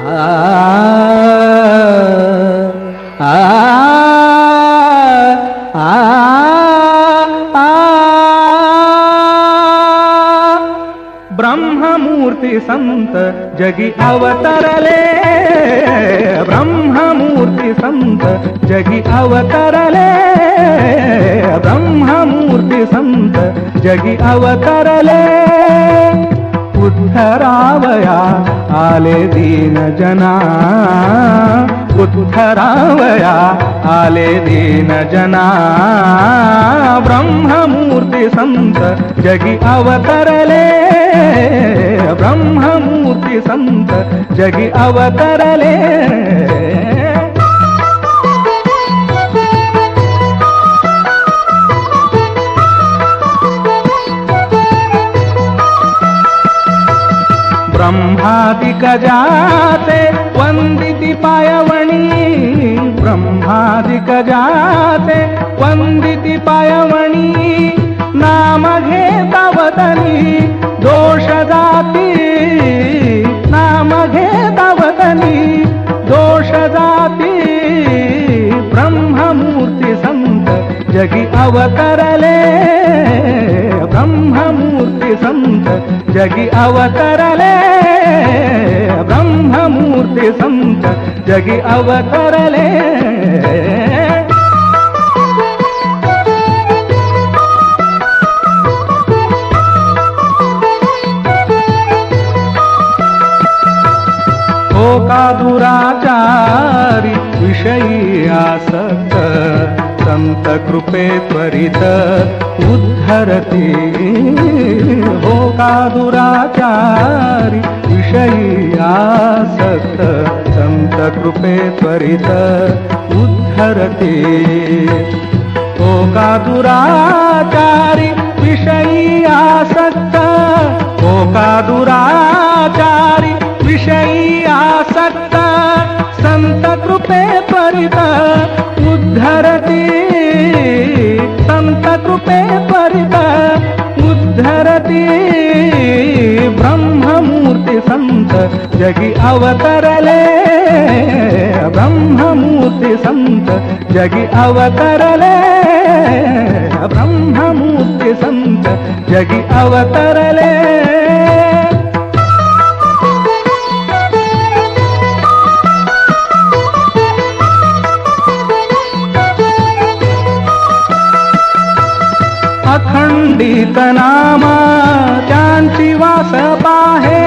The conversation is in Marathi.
ब्रह्ममूर्ती संत जगी अवतरले, ब्रह्ममूर्ती संत जगी अवतरले, ब्रह्ममूर्ती संत जगी अवतरले. उद्धरावया आले दीन जना, उद्धरावया आले दीन जना. ब्रह्ममूर्ती संत जगी अवतरले, ब्रह्ममूर्ती संत जगी अवतरले. ब्रह्मादिक जाते वंदिती पायवणी, ब्रह्मादिक जाते वंदिती पायवणी. नाम घेतावतनी दोष जाती, नाम घेतावतनी दोष जाती. ब्रह्ममूर्ती संत जगी अवतरले, ब्रह्ममूर्ती संत जगी अवतरले, ब्रह्ममूर्ती संत जगी अवतरले. का दुराचारी विषयी आसक्त, संत कृपे त्वरित उद्धरती. हो का दुराचारी विषयी आसक्त, संत कृपे त्वरित उद्धरती. हो का दुराचारी विषयी आसक्त, हो का दुराचारी विषयी आसक्त, संत कृपे त्वरित उद्धरती. संत कृपे त्वरित उद्धरती. ब्रह्ममूर्ती संत जगी अवतरले, ब्रह्ममूर्ती संत जगी अवतरले, ब्रह्ममूर्ती संत जगी अवतरले. अखंडित नाम त्यांची वास पाहे,